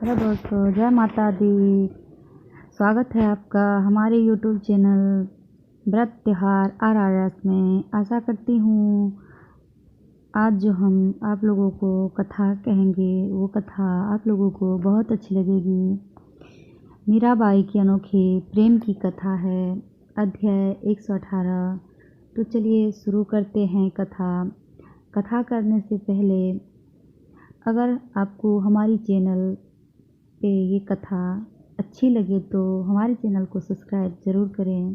Hello दोस्तों, जय माता दी। स्वागत है आपका हमारे यूट्यूब चैनल व्रत त्योहार RRS में। आशा करती हूँ आज जो हम आप लोगों को कथा कहेंगे वो कथा आप लोगों को बहुत अच्छी लगेगी। मीराबाई की अनोखे प्रेम की कथा है, अध्याय 118। तो चलिए शुरू करते हैं कथा करने से पहले अगर आपको हमारी चैनल पे ये कथा अच्छी लगे तो हमारे चैनल को सब्सक्राइब ज़रूर करें,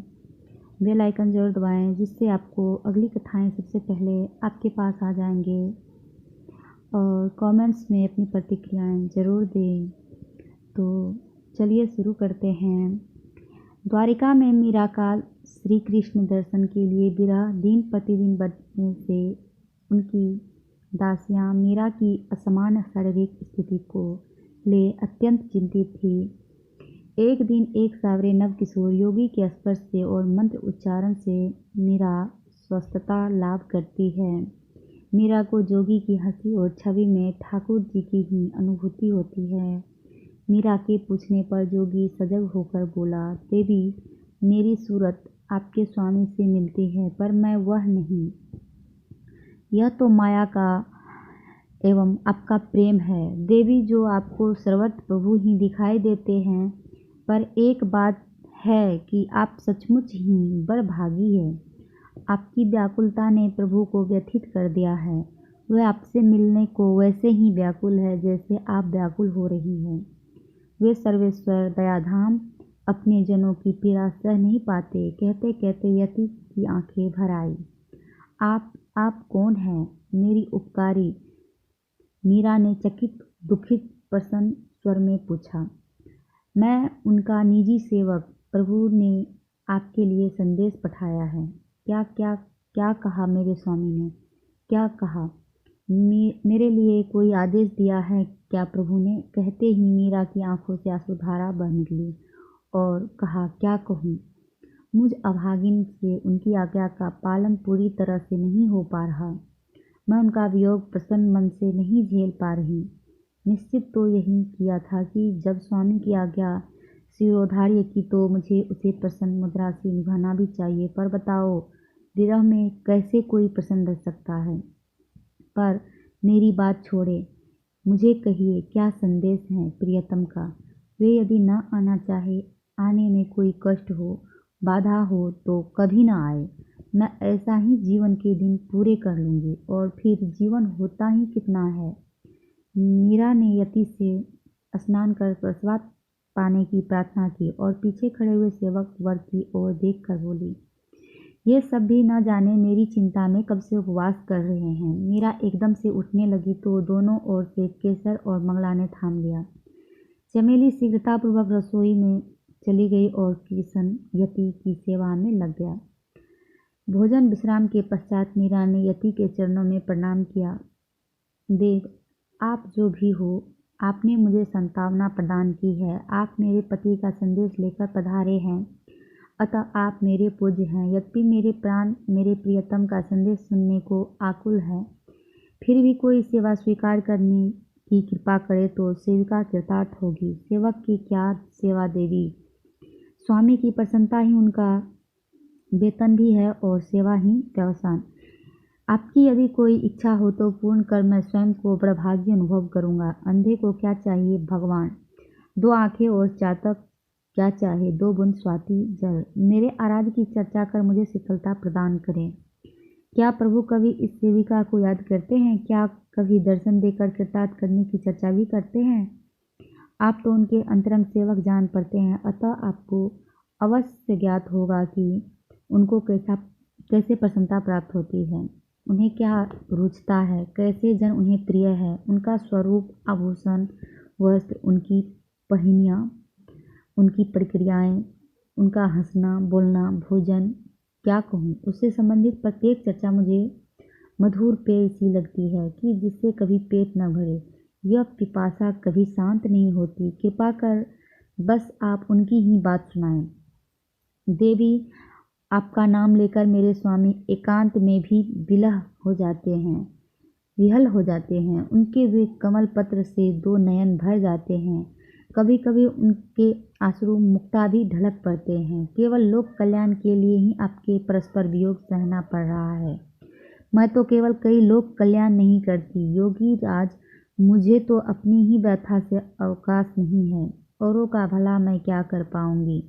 बेल आइकन ज़रूर दबाएं, जिससे आपको अगली कथाएं सबसे पहले आपके पास आ जाएंगे। और कमेंट्स में अपनी प्रतिक्रियाएं ज़रूर दें। तो चलिए शुरू करते हैं। द्वारिका में मीरा का श्री कृष्ण दर्शन के लिए विरह दिन प्रतिदिन बढ़ने से उनकी दासियां मीरा की असमान शारीरिक स्थिति को ले अत्यंत चिंतित थी। एक दिन एक सावरे नव किशोर योगी के स्पर्श से और मंत्र उच्चारण से मीरा स्वस्थता लाभ करती है। मीरा को जोगी की हंसी और छवि में ठाकुर जी की ही अनुभूति होती है। मीरा के पूछने पर जोगी सजग होकर बोला, देवी, मेरी सूरत आपके स्वामी से मिलती है, पर मैं वह नहीं। यह तो माया का एवं आपका प्रेम है। देवी, जो आपको सर्वत्र प्रभु ही दिखाई देते हैं, पर एक बात है कि आप सचमुच ही बड़भागी है। आपकी व्याकुलता ने प्रभु को व्यथित कर दिया है। वह आपसे मिलने को वैसे ही व्याकुल है जैसे आप व्याकुल हो रही हैं। वे सर्वेश्वर दयाधाम अपने जनों की पीड़ा सह नहीं पाते। कहते कहते यति की आंखें भर आई। आप कौन हैं? मेरी उपकारी? मीरा ने चकित दुखित प्रसन्न स्वर में पूछा। मैं उनका निजी सेवक। प्रभु ने आपके लिए संदेश पठाया है। क्या कहा मेरे स्वामी ने? क्या कहा? मेरे लिए कोई आदेश दिया है क्या प्रभु ने? कहते ही मीरा की आंखों से आंसुधारा बह निकली और कहा, क्या कहूँ? मुझ अभागिन से उनकी आज्ञा का पालन पूरी तरह से नहीं हो पा रहा। मैं उनका वियोग प्रसन्न मन से नहीं झेल पा रही। निश्चित तो यही किया था कि जब स्वामी की आज्ञा शिरोधार्य की तो मुझे उसे प्रसन्न मुद्रा से निभाना भी चाहिए। पर बताओ, विरह में कैसे कोई प्रसन्न रह सकता है? पर मेरी बात छोड़े, मुझे कहिए, क्या संदेश है प्रियतम का? वे यदि न आना चाहे, आने में कोई कष्ट हो, बाधा हो तो कभी न आए। मैं ऐसा ही जीवन के दिन पूरे कर लूँगी, और फिर जीवन होता ही कितना है। मीरा ने यति से स्नान कर प्रसाद पाने की प्रार्थना की और पीछे खड़े हुए सेवक वर्ग की ओर देखकर बोली, ये सब भी न जाने मेरी चिंता में कब से उपवास कर रहे हैं। मीरा एकदम से उठने लगी तो दोनों ओर से केसर और मंगला ने थाम लिया। चमेली शीघ्रतापूर्वक रसोई में चली गई और कृष्ण यति की सेवा में लग गया। भोजन विश्राम के पश्चात मीरा ने यति के चरणों में प्रणाम किया। देव, आप जो भी हो, आपने मुझे सांत्वना प्रदान की है। आप मेरे पति का संदेश लेकर पधारे हैं, अतः आप मेरे पूज्य हैं। यद्यपि मेरे प्राण मेरे प्रियतम का संदेश सुनने को आकुल है, फिर भी कोई सेवा स्वीकार करने की कृपा करे तो सेविका कृतार्थ होगी। सेवक की क्या सेवा देवी? स्वामी की प्रसन्नता ही उनका वेतन भी है और सेवा ही व्यवसान। आपकी यदि कोई इच्छा हो तो पूर्ण कर मैं स्वयं को बड़भागी अनुभव करूँगा। अंधे को क्या चाहिए भगवान? 2 आँखें और चातक क्या चाहे 2 बूंद स्वाति जल। मेरे आराध्य की चर्चा कर मुझे शीतलता प्रदान करें। क्या प्रभु कभी इस सेविका को याद करते हैं? क्या कभी दर्शन देकर कृतार्थ करने की चर्चा भी करते हैं? आप तो उनके अंतरंग सेवक जान पड़ते हैं, अतः आपको अवश्य ज्ञात होगा कि उनको कैसे प्रसन्नता प्राप्त होती है, उन्हें क्या रुचता है, कैसे जन उन्हें प्रिय है। उनका स्वरूप, आभूषण, वस्त्र, उनकी पहनियाँ, उनकी प्रक्रियाएं, उनका हंसना बोलना, भोजन, क्या कहूँ, उससे संबंधित प्रत्येक चर्चा मुझे मधुर पेय सी लगती है कि जिससे कभी पेट न भरे। यह पिपासा कभी शांत नहीं होती। कृपा कर बस आप उनकी ही बात सुनाएं। देवी, आपका नाम लेकर मेरे स्वामी एकांत में भी विलह हो जाते हैं। विहल हो जाते हैं। उनके वे कमल पत्र से दो नयन भर जाते हैं। कभी कभी उनके आंसू मुक्ता भी ढलक पड़ते हैं। केवल लोक कल्याण के लिए ही आपके परस्पर वियोग सहना पड़ रहा है। मैं तो केवल कई लोक कल्याण नहीं करती योगी राज, मुझे तो अपनी ही व्यथा से अवकाश नहीं है। औरों का भला मैं क्या कर पाऊंगी।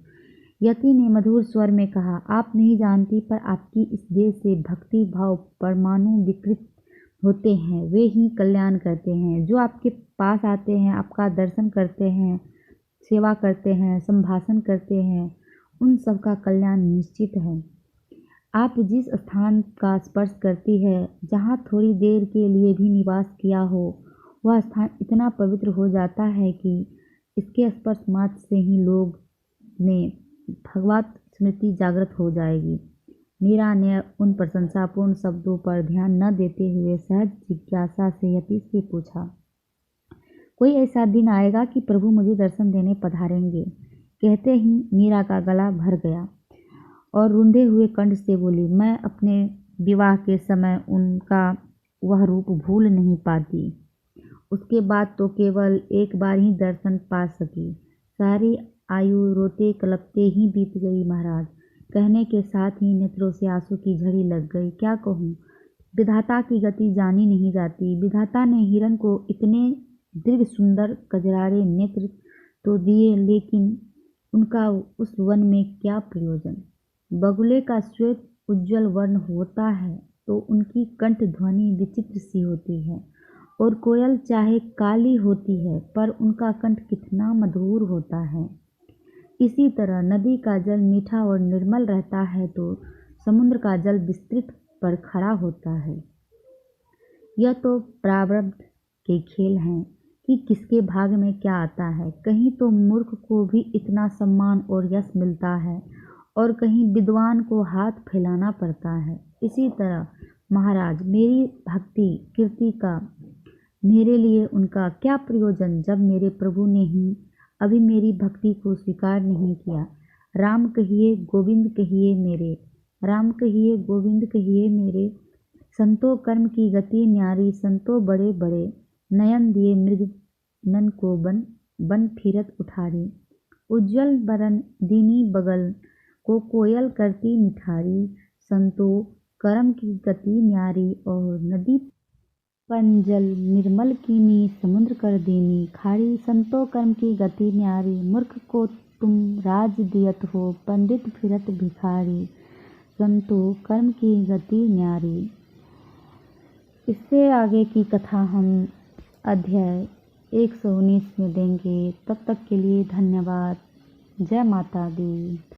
यति ने मधुर स्वर में कहा, आप नहीं जानती, पर आपकी इस देश से भक्ति भाव परमाणु विकृत होते हैं, वे ही कल्याण करते हैं। जो आपके पास आते हैं, आपका दर्शन करते हैं, सेवा करते हैं, संभाषण करते हैं, उन सब का कल्याण निश्चित है। आप जिस स्थान का स्पर्श करती है, जहाँ थोड़ी देर के लिए भी निवास किया हो, वह स्थान इतना पवित्र हो जाता है कि इसके स्पर्श मात्र से ही लोग में भगवत स्मृति जागृत हो जाएगी। मीरा ने उन प्रशंसापूर्ण शब्दों पर ध्यान न देते हुए सहज जिज्ञासा से यति से पूछा, कोई ऐसा दिन आएगा कि प्रभु मुझे दर्शन देने पधारेंगे? कहते ही मीरा का गला भर गया और रुंधे हुए कंठ से बोली, मैं अपने विवाह के समय उनका वह रूप भूल नहीं पाती। उसके बाद तो केवल एक बार ही दर्शन पा सकी। सारी आयु रोते कलपते ही बीत गई महाराज। कहने के साथ ही नेत्रों से आंसू की झड़ी लग गई। क्या कहूँ, विधाता की गति जानी नहीं जाती। विधाता ने हिरण को इतने दीर्घ सुंदर कजरारे नेत्र तो दिए, लेकिन उनका उस वन में क्या प्रयोजन। बगुले का श्वेत उज्जवल वर्ण होता है तो उनकी कंठ ध्वनि विचित्र सी होती है, और कोयल चाहे काली होती है पर उनका कंठ कितना मधुर होता है। इसी तरह नदी का जल मीठा और निर्मल रहता है तो समुद्र का जल विस्तृत पर खड़ा होता है। यह तो प्रारब्ध के खेल हैं कि किसके भाग में क्या आता है। कहीं तो मूर्ख को भी इतना सम्मान और यश मिलता है और कहीं विद्वान को हाथ फैलाना पड़ता है। इसी तरह महाराज, मेरी भक्ति कीर्ति का मेरे लिए उनका क्या प्रयोजन, जब मेरे प्रभु ने ही अभी मेरी भक्ति को स्वीकार नहीं किया। राम कहिए गोविंद कहिए मेरे, राम कहिए गोविंद कहिए मेरे, संतो कर्म की गति न्यारी, संतो बड़े बड़े नयन दिए मृग नन को बन बन फिरत उठारी। उज्जवल बरन दीनी बगल को कोयल करती निठारी, संतो कर्म की गति न्यारी, और नदी पंजल निर्मल कीनी, समुद्र कर देनी खारी। संतो कर्म की गति न्यारी, मूर्ख को तुम राज दियत हो, पंडित फिरत भिखारी। संतो कर्म की गति न्यारी। इससे आगे की कथा हम अध्याय 119 में देंगे। तब तक के लिए धन्यवाद। जय माता दी।